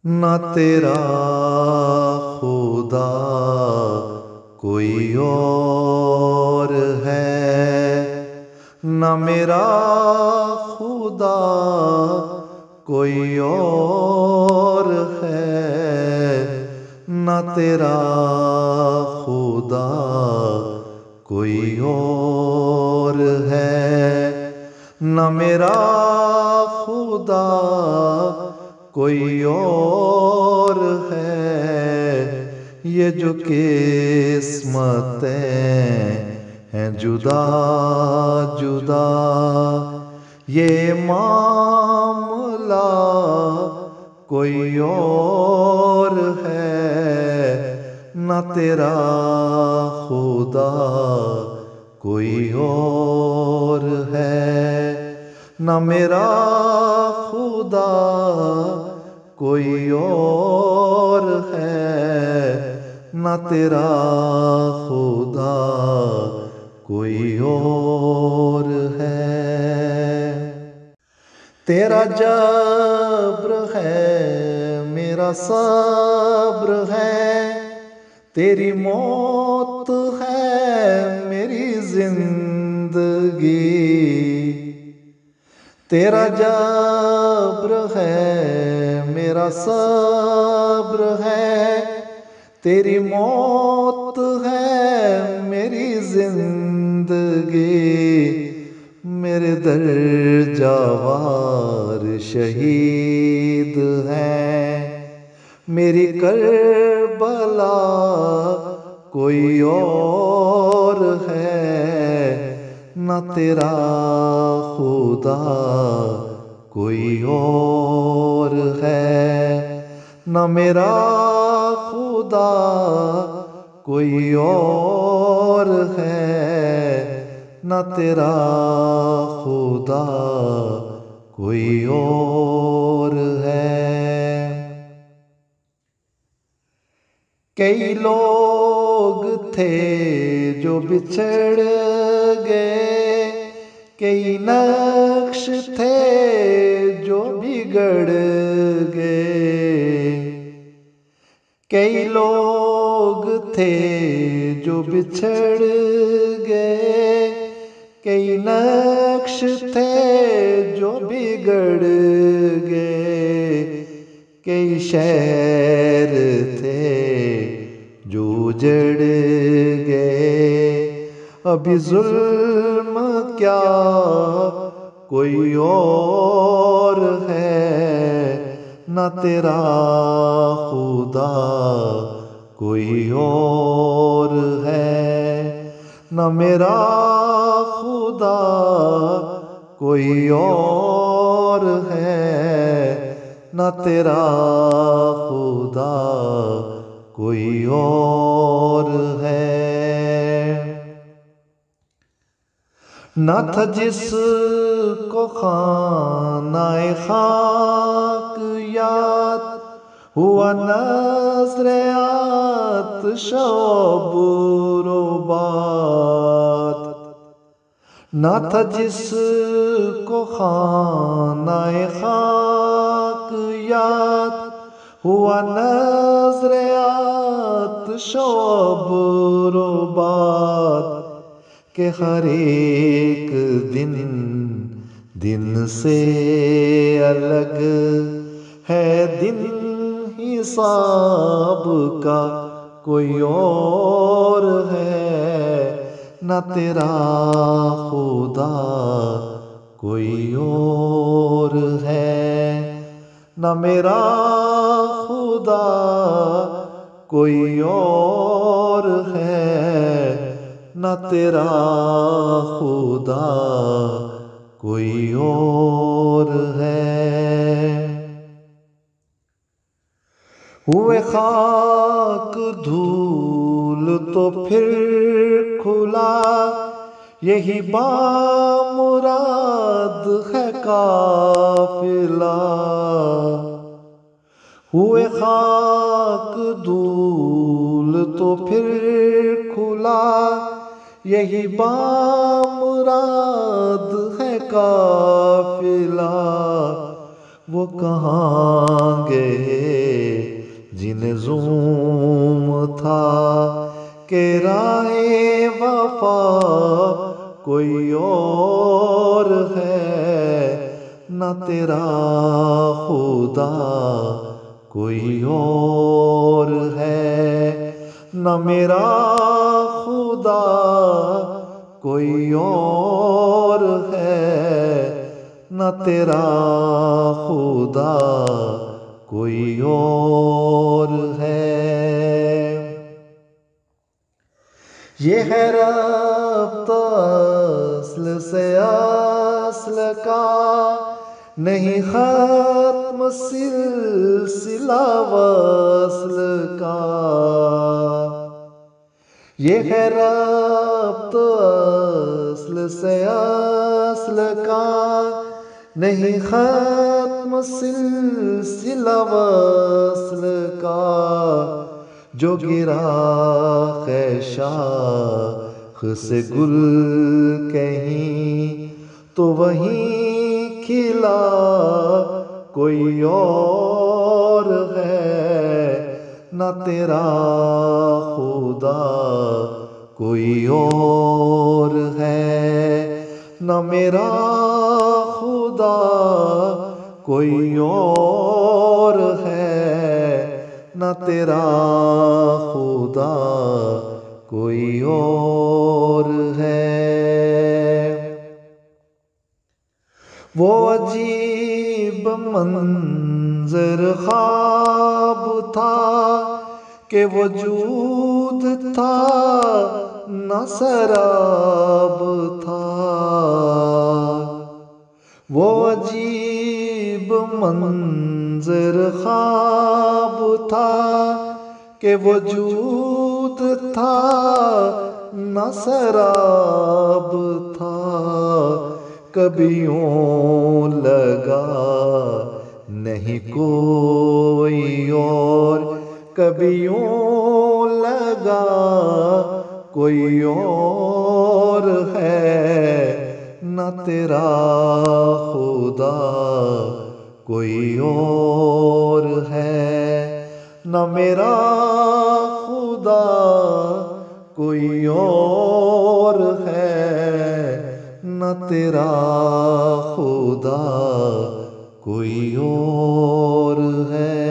نہ تیرا خدا کوئی اور ہے، نہ میرا خدا کوئی اور ہے، نہ تیرا خدا کوئی اور ہے، نہ میرا خدا کوئی اور ہے۔ یہ جو قسمتیں ہیں جدا جدا، یہ معاملہ کوئی اور ہے، نہ تیرا خدا کوئی اور ہے، نہ میرا خدا کوئی اور ہے، نہ تیرا خدا کوئی اور ہے۔ تیرا جبر ہے میرا صبر ہے، تیری موت ہے میری زندگی، تیرا جبر ہے میرا صبر ہے، تیری موت ہے میری زندگی، میرے درجوار شہید ہیں، میری کربلا کوئی اور ہے، نہ تیرا خدا کوئی اور ہے، نہ میرا خدا کوئی اور ہے، نہ تیرا خدا کوئی اور ہے۔ کئی لوگ تھے جو بچھڑ گئے، کئی نقش تھے جو بگڑ گئے، کئی لوگ تھے جو بچھڑ گئے، کئی نقش تھے جو بگڑ گئے، کئی شہر تھے جو اجڑ گئے، ابھی ظلم کیا کوئی اور ہے، نہ تیرا خدا کوئی اور ہے، نہ میرا خدا کوئی اور ہے، نہ تیرا خدا کوئی اور ہے۔ نہ تھا جس کو خانہ خاک یاد ہوا نذر آتش و باد، نہ تھا جس کو خانہ خاک یاد ہوا نذر آتش و باد، کہ ہر ایک دن سے الگ ہے دن حساب کا کوئی اور ہے، نہ تیرا خدا کوئی اور ہے، نہ میرا خدا کوئی اور ہے، نہ تیرا خدا کوئی اور ہے۔ ہوئے خاک دھول تو پھر کھلا، یہی بامراد ہے قافلہ، ہوئے خاک دھول تو پھر کھلا، یہی بامراد ہے قافلہ، وہ کہاں گئے جنہیں زوم تھا کہ راہ وفا کوئی اور ہے، نہ تیرا خدا کوئی اور ہے، نہ میرا خدا کوئی اور ہے، نہ تیرا خدا کوئی اور ہے۔ یہ ہے ربط اصل سے اصل کا، نہیں ختم سلسلہ وصل کا۔ یہ ہے ربط اصل سے اصل کا، نہیں ختم سلسلہ وصل کا۔ جو گرا ہے شاخ سے گل کہیں تو وہیں کھلا کوئی اور ہے، نہ تیرا خدا کوئی اور ہے، نہ میرا خدا کوئی اور ہے، نہ تیرا خدا کوئی اور ہے۔ وہ عجیب منظر خواب تھا کہ وجود تھا نہ سراب تھا۔ وہ عجیب منظر خواب تھا کہ وجود تھا نہ سراب تھا۔ کبھی یوں لگا نہیں کوئی اور، کبھی یوں لگا کوئی اور ہے، نہ تیرا خدا کوئی اور ہے، نہ میرا خدا کوئی اور ہے، نہ تیرا خدا کوئی اور ہے۔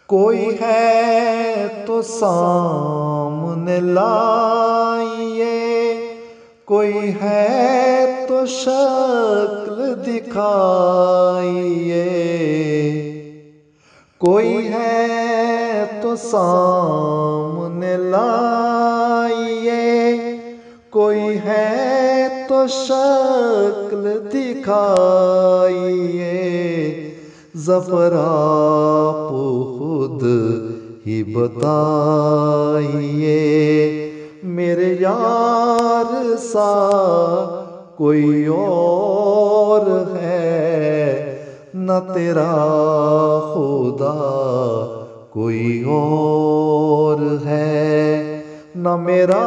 کوئی ہے تو سامنے لائیے، کوئی ہے تو شکل دکھائیے، کوئی ہے تو سامنے لائیے، کوئی ہے تو شکل دکھائیے۔ ظفر آپ خود ہی بتائیے، میرے یار سا کوئی اور ہے، نہ تیرا خدا کوئی اور ہے، نہ میرا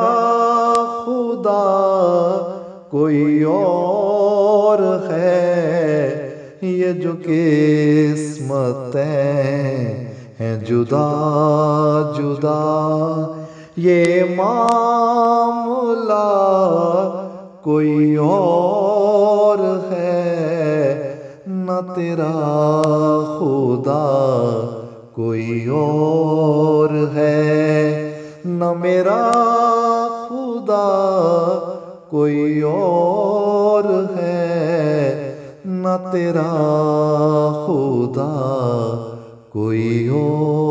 خدا کوئی اور ہے۔ یہ جو قسمتیں ہیں جدا جدا، یہ معاملہ کوئی اور ہے، نہ تیرا خدا کوئی اور ہے، نہ میرا خدا کوئی اور ہے، نہ تیرا خدا کوئی اور